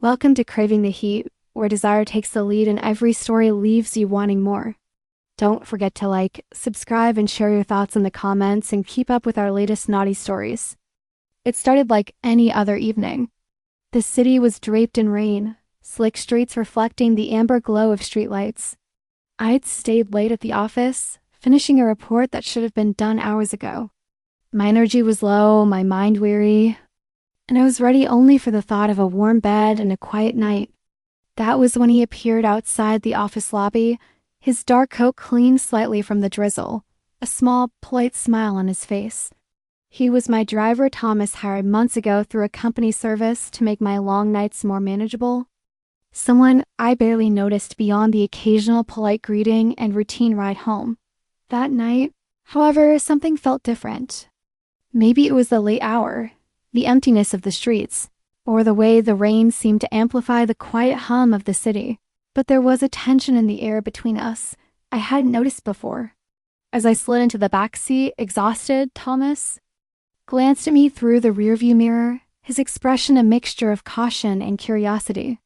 Welcome to Craving the Heat, where desire takes the lead and every story leaves you wanting more. Don't forget to like, subscribe, and share your thoughts in the comments and keep up with our latest naughty stories. It started like any other evening. The city was draped in rain, slick streets reflecting the amber glow of streetlights. I'd stayed late at the office, finishing a report that should have been done hours ago. My energy was low, my mind weary, and I was ready only for the thought of a warm bed and a quiet night. That was when he appeared outside the office lobby, his dark coat cleaned slightly from the drizzle, a small, polite smile on his face. He was my driver Thomas hired months ago through a company service to make my long nights more manageable. Someone I barely noticed beyond the occasional polite greeting and routine ride home. That night, however, something felt different. Maybe it was the late hour, the emptiness of the streets, or the way the rain seemed to amplify the quiet hum of the city. But there was a tension in the air between us I hadn't noticed before. As I slid into the back seat, exhausted, Thomas glanced at me through the rearview mirror, his expression a mixture of caution and curiosity.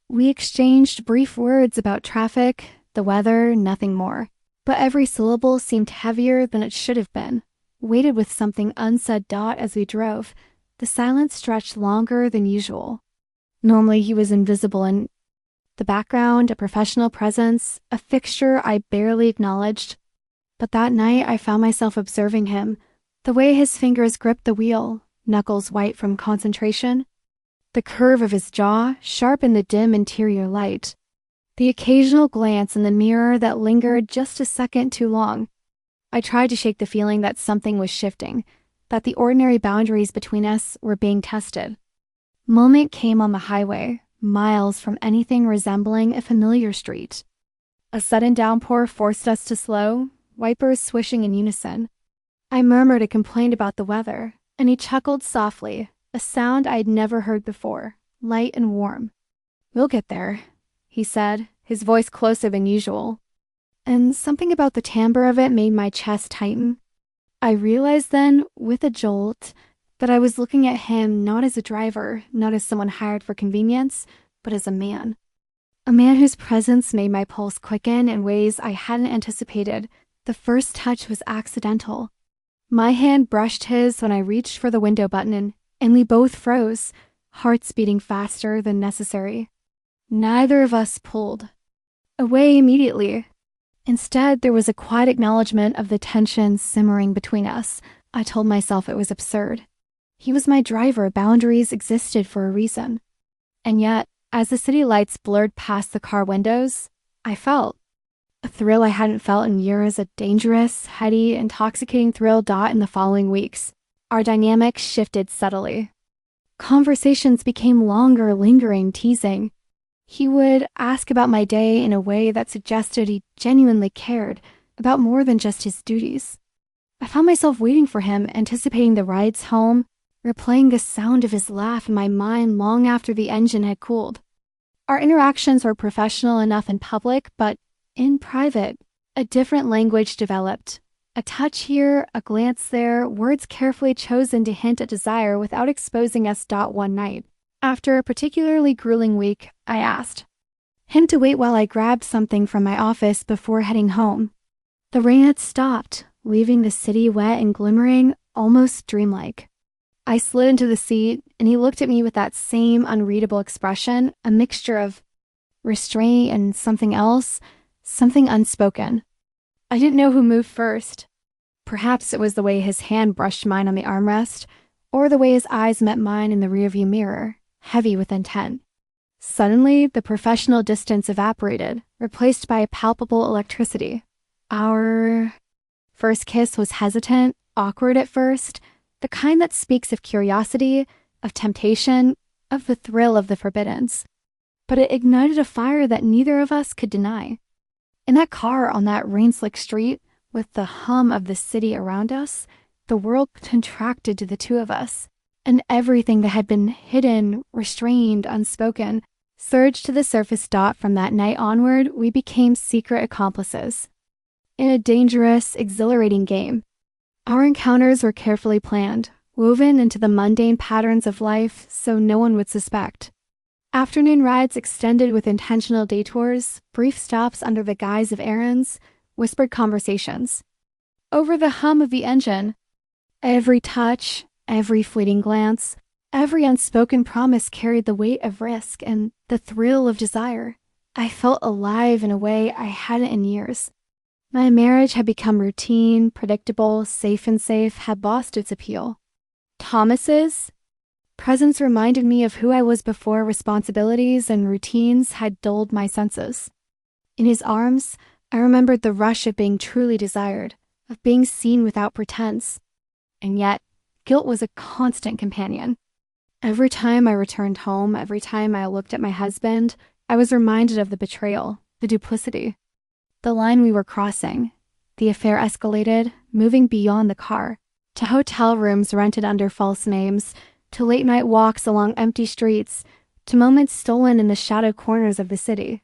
We exchanged brief words about traffic, the weather, nothing more. But every syllable seemed heavier than it should have been, weighted with something unsaid. As we drove, the silence stretched longer than usual. Normally he was invisible in the background, a professional presence, a fixture I barely acknowledged. But that night I found myself observing him, the way his fingers gripped the wheel, knuckles white from concentration, the curve of his jaw sharp in the dim interior light, the occasional glance in the mirror that lingered just a second too long. I tried to shake the feeling that something was shifting, that the ordinary boundaries between us were being tested. Moment came on the highway, miles from anything resembling a familiar street. A sudden downpour forced us to slow, wipers swishing in unison. I murmured a complaint about the weather, and he chuckled softly, a sound I'd never heard before, light and warm. "We'll get there," he said, his voice closer than usual. And something about the timbre of it made my chest tighten. I realized then, with a jolt, that I was looking at him not as a driver, not as someone hired for convenience, but as a man. A man whose presence made my pulse quicken in ways I hadn't anticipated. The first touch was accidental. My hand brushed his when I reached for the window button, and we both froze, hearts beating faster than necessary. Neither of us pulled away immediately. Instead, there was a quiet acknowledgement of the tension simmering between us. I told myself it was absurd. He was my driver, boundaries existed for a reason. And yet, as the city lights blurred past the car windows, I felt a thrill I hadn't felt in years, a dangerous, heady, intoxicating thrill. In the following weeks, our dynamic shifted subtly. Conversations became longer, lingering, teasing. He would ask about my day in a way that suggested he genuinely cared about more than just his duties. I found myself waiting for him, anticipating the rides home, replaying the sound of his laugh in my mind long after the engine had cooled. Our interactions were professional enough in public, but in private, a different language developed. A touch here, a glance there, words carefully chosen to hint at desire without exposing us. One night, after a particularly grueling week, I asked him to wait while I grabbed something from my office before heading home. The rain had stopped, leaving the city wet and glimmering, almost dreamlike. I slid into the seat, and he looked at me with that same unreadable expression, a mixture of restraint and something else, something unspoken. I didn't know who moved first. Perhaps it was the way his hand brushed mine on the armrest, or the way his eyes met mine in the rearview mirror, heavy with intent. Suddenly, the professional distance evaporated, replaced by a palpable electricity. Our first kiss was hesitant, awkward at first, the kind that speaks of curiosity, of temptation, of the thrill of the forbiddens. But it ignited a fire that neither of us could deny. In that car on that rain-slick street, with the hum of the city around us, the world contracted to the two of us, and everything that had been hidden, restrained, unspoken, surged to the surface. From that night onward, we became secret accomplices. In a dangerous, exhilarating game. Our encounters were carefully planned, woven into the mundane patterns of life so no one would suspect. Afternoon rides extended with intentional detours, brief stops under the guise of errands, whispered conversations. Over the hum of the engine, every touch, every fleeting glance, every unspoken promise carried the weight of risk and the thrill of desire. I felt alive in a way I hadn't in years. My marriage had become routine, predictable, safe, had lost its appeal. Thomas's presence reminded me of who I was before responsibilities and routines had dulled my senses. In his arms, I remembered the rush of being truly desired, of being seen without pretense. And yet, guilt was a constant companion. Every time I returned home, every time I looked at my husband, I was reminded of the betrayal, the duplicity, the line we were crossing. The affair escalated, moving beyond the car, to hotel rooms rented under false names, to late-night walks along empty streets, to moments stolen in the shadow corners of the city.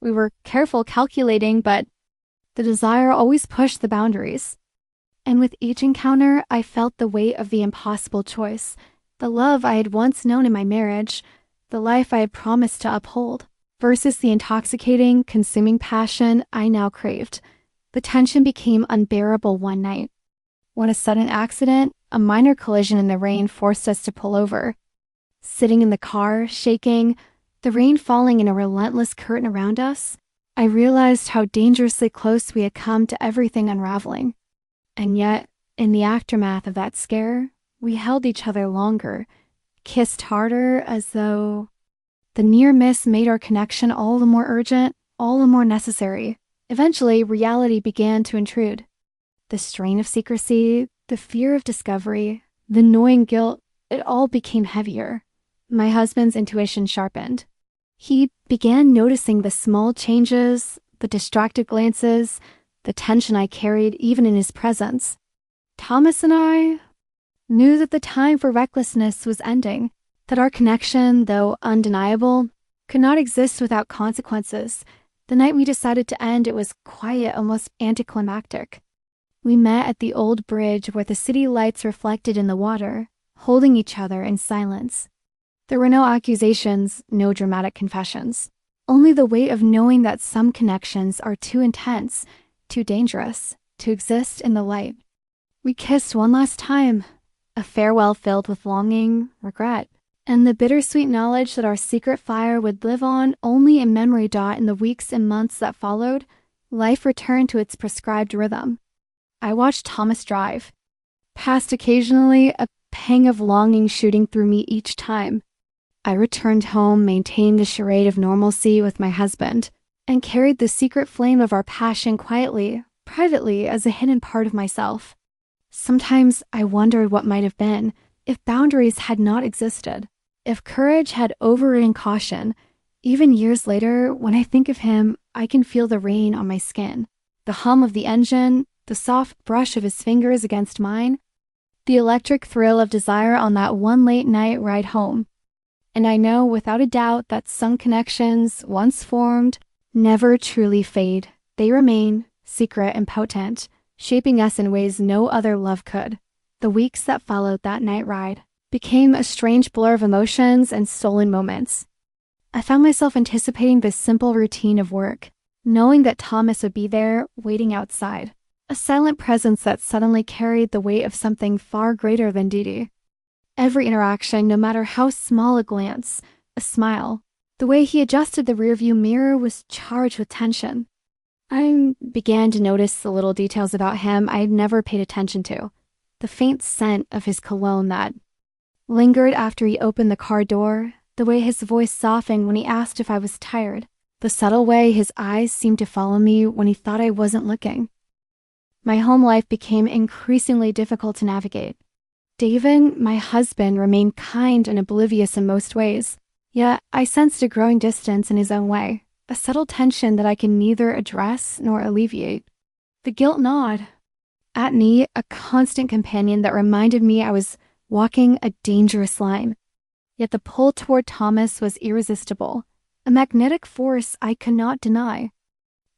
We were careful, calculating, but the desire always pushed the boundaries. And with each encounter, I felt the weight of the impossible choice, the love I had once known in my marriage, the life I had promised to uphold, versus the intoxicating, consuming passion I now craved. The tension became unbearable one night, when a sudden accident, a minor collision in the rain, forced us to pull over. Sitting in the car, shaking, the rain falling in a relentless curtain around us, I realized how dangerously close we had come to everything unraveling. And yet, in the aftermath of that scare, we held each other longer, kissed harder, as though the near miss made our connection all the more urgent, all the more necessary. Eventually, reality began to intrude. The strain of secrecy, the fear of discovery, the gnawing guilt, it all became heavier. My husband's intuition sharpened. He began noticing the small changes, the distracted glances, the tension I carried even in his presence. Thomas and I knew that the time for recklessness was ending, that our connection, though undeniable, could not exist without consequences. The night we decided to end, it was quiet, almost anticlimactic. We met at the old bridge where the city lights reflected in the water, holding each other in silence. There were no accusations, no dramatic confessions. Only the weight of knowing that some connections are too intense, too dangerous, to exist in the light. We kissed one last time, a farewell filled with longing, regret, and the bittersweet knowledge that our secret fire would live on only in memory. In the weeks and months that followed, life returned to its prescribed rhythm. I watched Thomas drive, past occasionally, a pang of longing shooting through me each time. I returned home, maintained a charade of normalcy with my husband, and carried the secret flame of our passion quietly, privately, as a hidden part of myself. Sometimes I wondered what might have been if boundaries had not existed, if courage had overridden caution. Even years later, when I think of him, I can feel the rain on my skin, the hum of the engine, the soft brush of his fingers against mine, the electric thrill of desire on that one late night ride home. And I know without a doubt that some connections, once formed, never truly fade. They remain secret and potent, shaping us in ways no other love could. The weeks that followed that night ride became a strange blur of emotions and stolen moments. I found myself anticipating this simple routine of work, knowing that Thomas would be there, waiting outside. A silent presence that suddenly carried the weight of something far greater than duty. Every interaction, no matter how small a glance, a smile, the way he adjusted the rearview mirror was charged with tension. I began to notice the little details about him I had never paid attention to. The faint scent of his cologne that lingered after he opened the car door, the way his voice softened when he asked if I was tired, the subtle way his eyes seemed to follow me when he thought I wasn't looking. My home life became increasingly difficult to navigate. David, my husband, remained kind and oblivious in most ways, yet I sensed a growing distance in his own way, a subtle tension that I could neither address nor alleviate. The guilt gnawed at me, a constant companion that reminded me I was walking a dangerous line. Yet the pull toward Thomas was irresistible, a magnetic force I could not deny.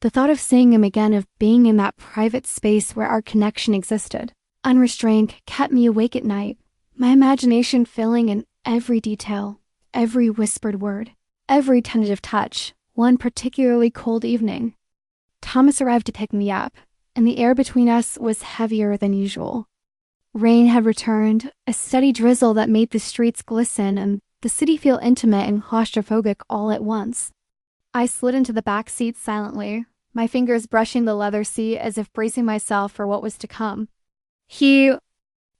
The thought of seeing him again, of being in that private space where our connection existed, unrestrained, kept me awake at night, my imagination filling in every detail, every whispered word. every tentative touch, one particularly cold evening. Thomas arrived to pick me up, and the air between us was heavier than usual. Rain had returned, a steady drizzle that made the streets glisten and the city feel intimate and claustrophobic all at once. I slid into the back seat silently, my fingers brushing the leather seat as if bracing myself for what was to come. He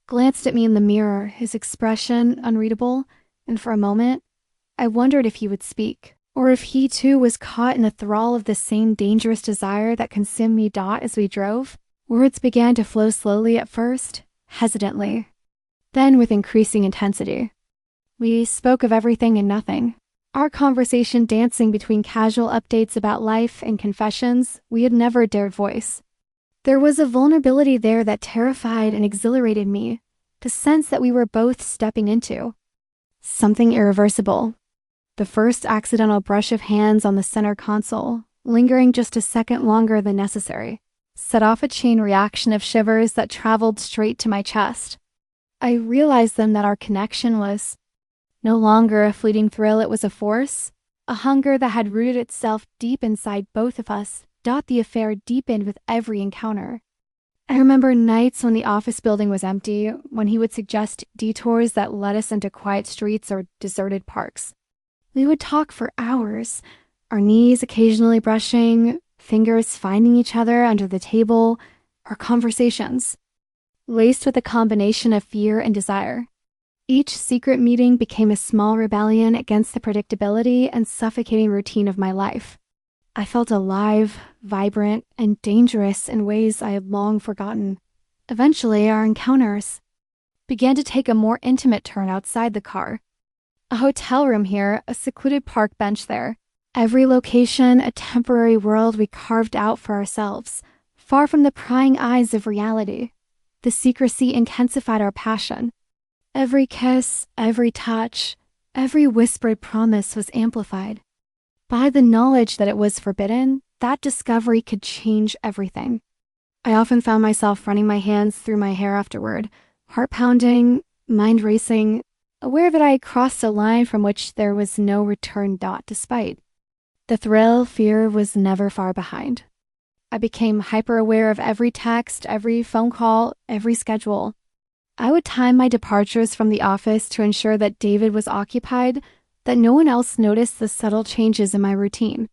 glanced at me in the mirror, his expression unreadable, and for a moment, I wondered if he would speak, or if he too was caught in the thrall of the same dangerous desire that consumed me as we drove. Words began to flow slowly at first, hesitantly, then with increasing intensity. We spoke of everything and nothing, our conversation dancing between casual updates about life and confessions we had never dared voice. There was a vulnerability there that terrified and exhilarated me, the sense that we were both stepping into something irreversible. The first accidental brush of hands on the center console, lingering just a second longer than necessary, set off a chain reaction of shivers that traveled straight to my chest. I realized then that our connection was no longer a fleeting thrill, it was a force, a hunger that had rooted itself deep inside both of us. The affair deepened with every encounter. I remember nights when the office building was empty, when he would suggest detours that led us into quiet streets or deserted parks. We would talk for hours, our knees occasionally brushing, fingers finding each other under the table, our conversations, laced with a combination of fear and desire. Each secret meeting became a small rebellion against the predictability and suffocating routine of my life. I felt alive, vibrant, and dangerous in ways I had long forgotten. Eventually, our encounters began to take a more intimate turn outside the car. A hotel room here, a secluded park bench there. Every location, a temporary world we carved out for ourselves, far from the prying eyes of reality. The secrecy intensified our passion. Every kiss, every touch, every whispered promise was amplified. By the knowledge that it was forbidden, that discovery could change everything. I often found myself running my hands through my hair afterward, heart pounding, mind racing, aware that I had crossed a line from which there was no return. Despite the thrill, fear was never far behind. I became hyper-aware of every text, every phone call, every schedule. I would time my departures from the office to ensure that David was occupied, that no one else noticed the subtle changes in my routine.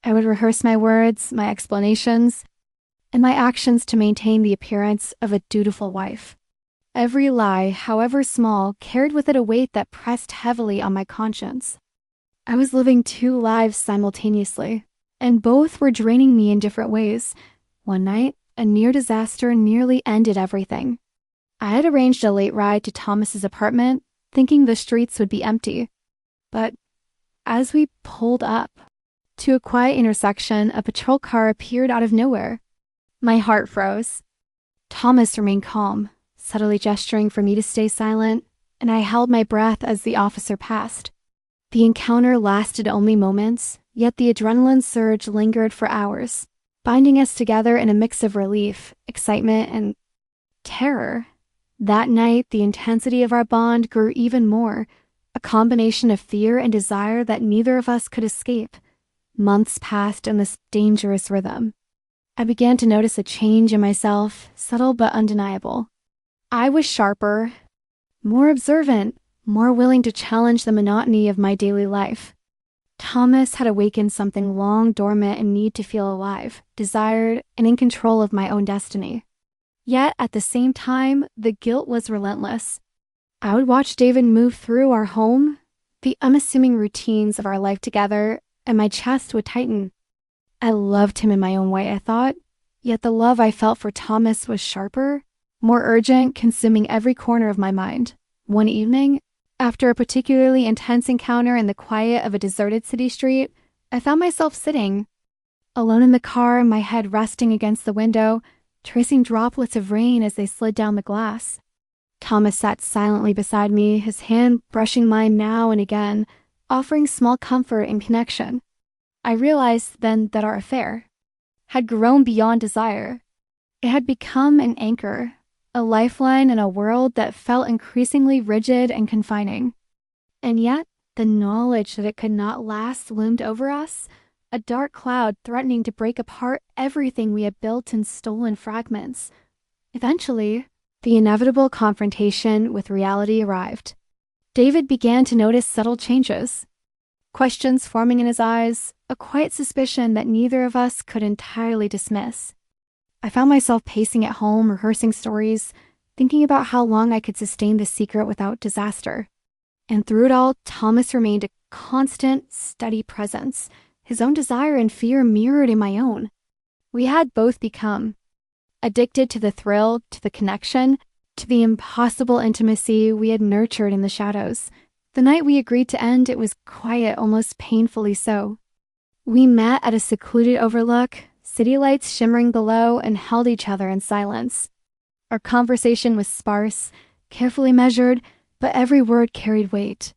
I would rehearse my words, my explanations, and my actions to maintain the appearance of a dutiful wife. Every lie, however small, carried with it a weight that pressed heavily on my conscience. I was living two lives simultaneously, and both were draining me in different ways. One night, a near disaster nearly ended everything. I had arranged a late ride to Thomas's apartment, thinking the streets would be empty. But as we pulled up to a quiet intersection, a patrol car appeared out of nowhere. My heart froze. Thomas remained calm, subtly gesturing for me to stay silent, and I held my breath as the officer passed. The encounter lasted only moments, yet the adrenaline surge lingered for hours, binding us together in a mix of relief, excitement, and terror. That night, the intensity of our bond grew even more, a combination of fear and desire that neither of us could escape. Months passed in this dangerous rhythm. I began to notice a change in myself, subtle but undeniable. I was sharper, more observant, more willing to challenge the monotony of my daily life. Thomas had awakened something long dormant and need to feel alive, desired, and in control of my own destiny. Yet, at the same time, the guilt was relentless. I would watch David move through our home, the unassuming routines of our life together, and my chest would tighten. I loved him in my own way, I thought, yet the love I felt for Thomas was sharper, more urgent, consuming every corner of my mind. One evening, after a particularly intense encounter in the quiet of a deserted city street, I found myself sitting, alone in the car, my head resting against the window, tracing droplets of rain as they slid down the glass. Thomas sat silently beside me, his hand brushing mine now and again, offering small comfort and connection. I realized then that our affair had grown beyond desire. It had become an anchor, a lifeline in a world that felt increasingly rigid and confining. And yet, The knowledge that it could not last loomed over us, a dark cloud threatening to break apart everything we had built in stolen fragments. Eventually, the inevitable confrontation with reality arrived. David began to notice subtle changes. Questions forming in his eyes, a quiet suspicion that neither of us could entirely dismiss. I found myself pacing at home, rehearsing stories, thinking about how long I could sustain this secret without disaster. And through it all, Thomas remained a constant, steady presence. His own desire and fear mirrored in my own. We had both become addicted to the thrill, to the connection, to the impossible intimacy we had nurtured in the shadows. The night we agreed to end, it was quiet, almost painfully so. We met at a secluded overlook, city lights shimmering below, and held each other in silence. Our conversation was sparse, carefully measured, but every word carried weight.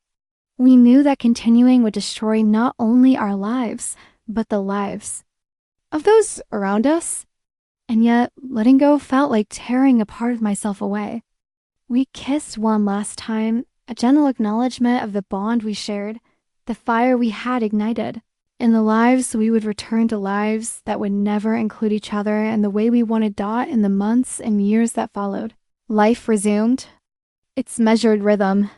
We knew that continuing would destroy not only our lives, but the lives of those around us. And yet, letting go felt like tearing a part of myself away. We kissed one last time, a gentle acknowledgement of the bond we shared, the fire we had ignited. In the lives, we would return to lives that would never include each other and the way we wanted Dot in the months and years that followed. Life resumed its measured rhythm.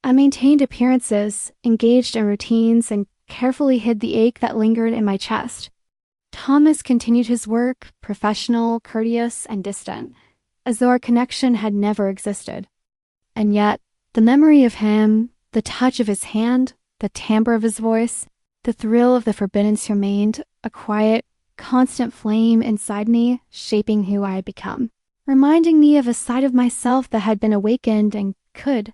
I maintained appearances, engaged in routines, and carefully hid the ache that lingered in my chest. Thomas continued his work, professional, courteous, and distant, as though our connection had never existed. And yet, the memory of him, the touch of his hand, the timbre of his voice, the thrill of the forbiddance remained, a quiet, constant flame inside me, shaping who I had become, reminding me of a side of myself that had been awakened and could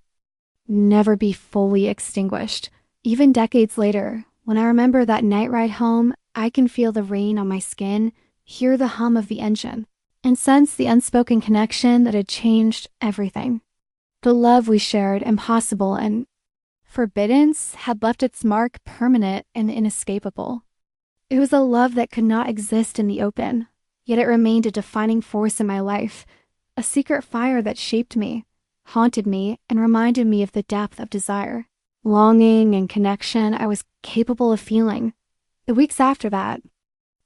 never be fully extinguished. Even decades later, when I remember that night ride home, I can feel the rain on my skin, hear the hum of the engine, and sense the unspoken connection that had changed everything. The love we shared, impossible and forbiddance, had left its mark permanent and inescapable. It was a love that could not exist in the open, yet it remained a defining force in my life, a secret fire that shaped me, haunted me, and reminded me of the depth of desire, longing, and connection I was capable of feeling. The weeks after that,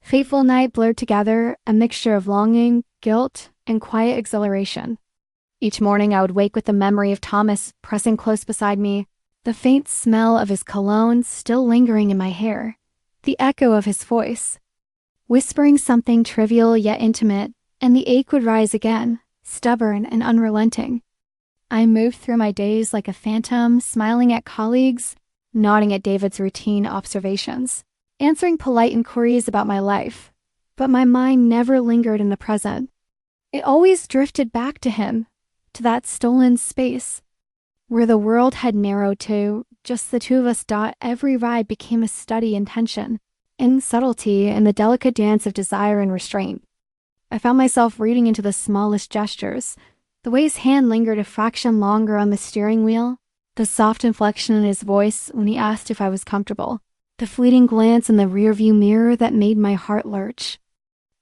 fateful night blurred together, a mixture of longing, guilt, and quiet exhilaration. Each morning I would wake with the memory of Thomas pressing close beside me, the faint smell of his cologne still lingering in my hair, the echo of his voice, whispering something trivial yet intimate, and the ache would rise again, stubborn and unrelenting. I moved through my days like a phantom, smiling at colleagues, nodding at David's routine observations, answering polite inquiries about my life, but my mind never lingered in the present. It always drifted back to him, to that stolen space, where the world had narrowed to just the two of us. Every ride became a study in tension, in subtlety, and the delicate dance of desire and restraint. I found myself reading into the smallest gestures, the way his hand lingered a fraction longer on the steering wheel, the soft inflection in his voice when he asked if I was comfortable, the fleeting glance in the rearview mirror that made my heart lurch.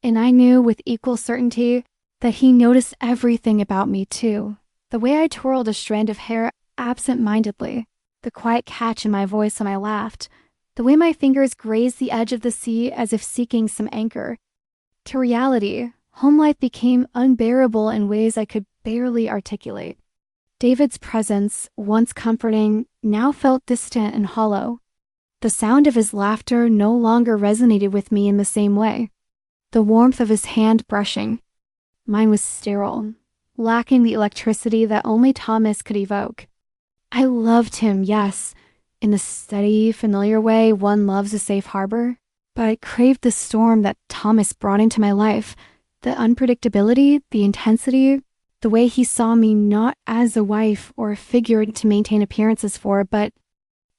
And I knew with equal certainty that he noticed everything about me too. The way I twirled a strand of hair absent-mindedly, the quiet catch in my voice when I laughed, the way my fingers grazed the edge of the sea as if seeking some anchor. To reality, home life became unbearable in ways I could barely articulate. David's presence, once comforting, now felt distant and hollow. The sound of his laughter no longer resonated with me in the same way. The warmth of his hand brushing. Mine was sterile, lacking the electricity that only Thomas could evoke. I loved him, yes, in the steady, familiar way one loves a safe harbor, but I craved the storm that Thomas brought into my life, the unpredictability, the intensity, the way he saw me not as a wife or a figure to maintain appearances for, but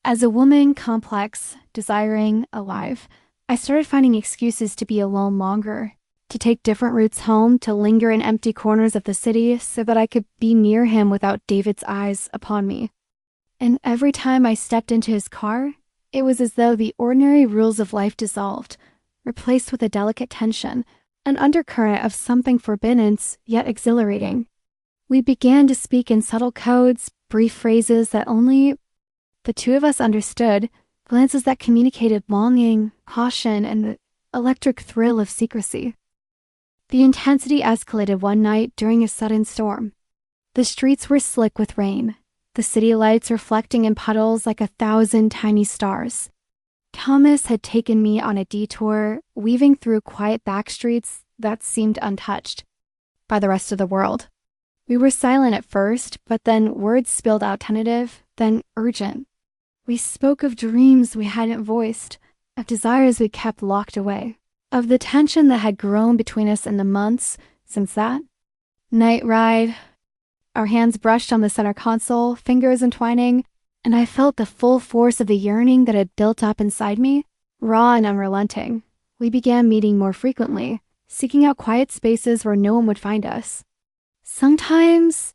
as a woman, complex, desiring, alive. I started finding excuses to be alone longer, to take different routes home, to linger in empty corners of the city so that I could be near him without David's eyes upon me. And every time I stepped into his car, it was as though the ordinary rules of life dissolved, replaced with a delicate tension, an undercurrent of something forbidden yet exhilarating. We began to speak in subtle codes, brief phrases that only The two of us understood, glances that communicated longing, caution, and the electric thrill of secrecy. The intensity escalated one night during a sudden storm. The streets were slick with rain, the city lights reflecting in puddles like 1,000 tiny stars. Thomas had taken me on a detour, weaving through quiet back streets that seemed untouched by the rest of the world. We were silent at first, but then words spilled out tentative, then urgent. We spoke of dreams we hadn't voiced, of desires we kept locked away, of the tension that had grown between us in the months since that night ride. Our hands brushed on the center console, fingers entwining, and I felt the full force of the yearning that had built up inside me, raw and unrelenting. We began meeting more frequently, seeking out quiet spaces where no one would find us. Sometimes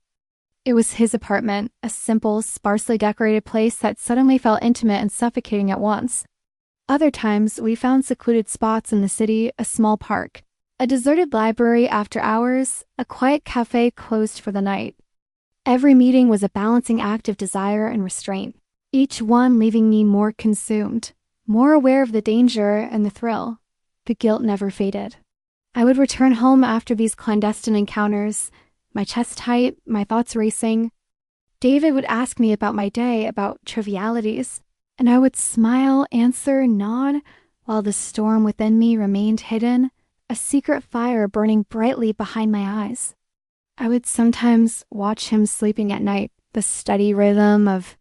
it was his apartment, a simple, sparsely decorated place that suddenly felt intimate and suffocating at once. Other times, we found secluded spots in the city, a small park, a deserted library after hours, a quiet cafe closed for the night. Every meeting was a balancing act of desire and restraint, each one leaving me more consumed, more aware of the danger and the thrill. The guilt never faded. I would return home after these clandestine encounters, my chest tight, my thoughts racing. David would ask me about my day, about trivialities, and I would smile, answer, nod, while the storm within me remained hidden, a secret fire burning brightly behind my eyes. I would sometimes watch him sleeping at night, the steady rhythm of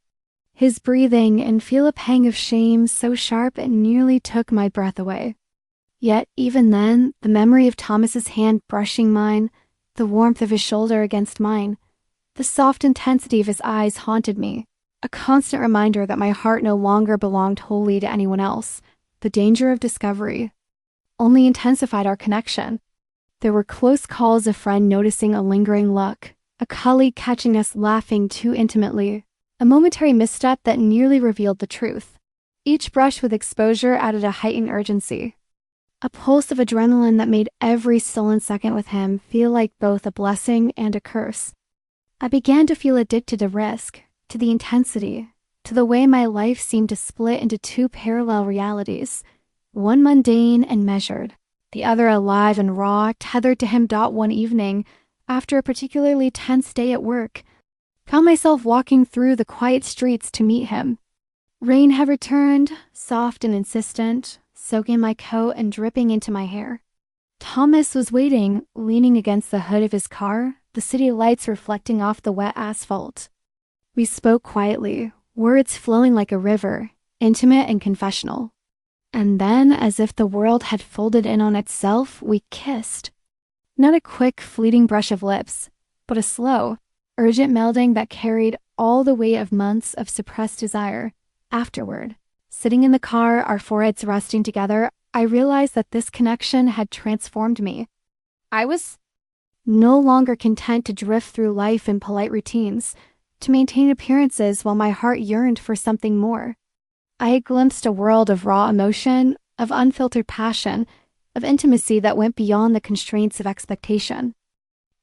his breathing, and feel a pang of shame so sharp it nearly took my breath away. Yet even then, the memory of Thomas's hand brushing mine, the warmth of his shoulder against mine, the soft intensity of his eyes haunted me, a constant reminder that my heart no longer belonged wholly to anyone else. The danger of discovery only intensified our connection. There were close calls, a friend noticing a lingering look, a colleague catching us laughing too intimately, a momentary misstep that nearly revealed the truth. Each brush with exposure added a heightened urgency, a pulse of adrenaline that made every stolen second with him feel like both a blessing and a curse. I began to feel addicted to risk, to the intensity, to the way my life seemed to split into two parallel realities, one mundane and measured, the other alive and raw, tethered to him. One evening, after a particularly tense day at work, found myself walking through the quiet streets to meet him. Rain had returned, soft and insistent, soaking my coat and dripping into my hair. Thomas was waiting, leaning against the hood of his car, the city lights reflecting off the wet asphalt. We spoke quietly, words flowing like a river, intimate and confessional. And then, as if the world had folded in on itself, we kissed. Not a quick, fleeting brush of lips, but a slow, urgent melding that carried all the weight of months of suppressed desire. Afterward, sitting in the car, our foreheads resting together, I realized that this connection had transformed me. I was no longer content to drift through life in polite routines, to maintain appearances while my heart yearned for something more. I had glimpsed a world of raw emotion, of unfiltered passion, of intimacy that went beyond the constraints of expectation.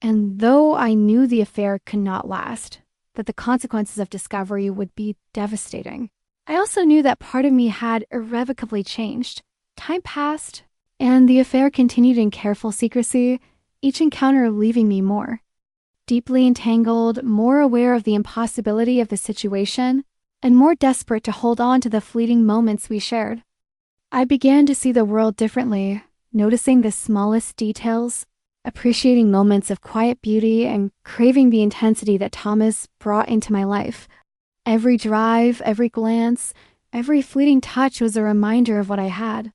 And though I knew the affair could not last, that the consequences of discovery would be devastating, I also knew that part of me had irrevocably changed. Time passed, and the affair continued in careful secrecy, each encounter leaving me more deeply entangled, more aware of the impossibility of the situation, and more desperate to hold on to the fleeting moments we shared. I began to see the world differently, noticing the smallest details, appreciating moments of quiet beauty, and craving the intensity that Thomas brought into my life. Every drive, every glance, every fleeting touch was a reminder of what I had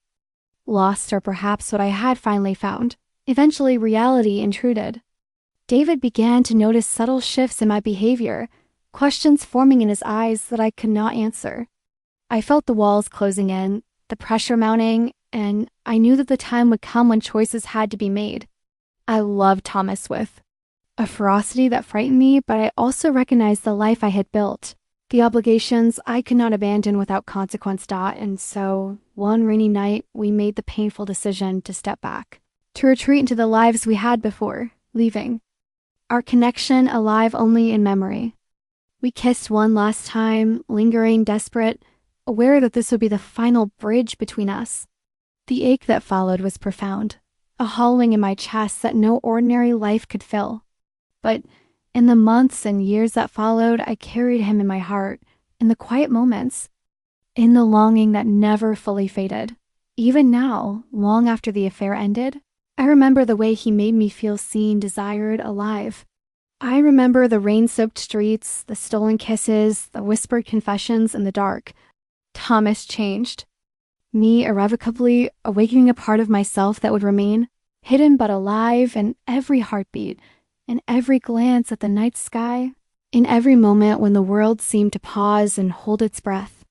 lost, or perhaps what I had finally found. Eventually, reality intruded. David began to notice subtle shifts in my behavior, questions forming in his eyes that I could not answer. I felt the walls closing in, the pressure mounting, and I knew that the time would come when choices had to be made. I loved Thomas with a ferocity that frightened me, but I also recognized the life I had built, the obligations I could not abandon without consequence. And so, one rainy night, we made the painful decision to step back, to retreat into the lives we had before, leaving our connection alive only in memory. We kissed one last time, lingering, desperate, aware that this would be the final bridge between us. The ache that followed was profound, a hollowing in my chest that no ordinary life could fill. But in the months and years that followed, I carried him in my heart, in the quiet moments, in the longing that never fully faded. Even now, long after the affair ended, I remember the way he made me feel seen, desired, alive. I remember the rain-soaked streets, the stolen kisses, the whispered confessions in the dark. Thomas changed. Me irrevocably awakening a part of myself that would remain, hidden but alive in every heartbeat, in every glance at the night sky, in every moment when the world seemed to pause and hold its breath.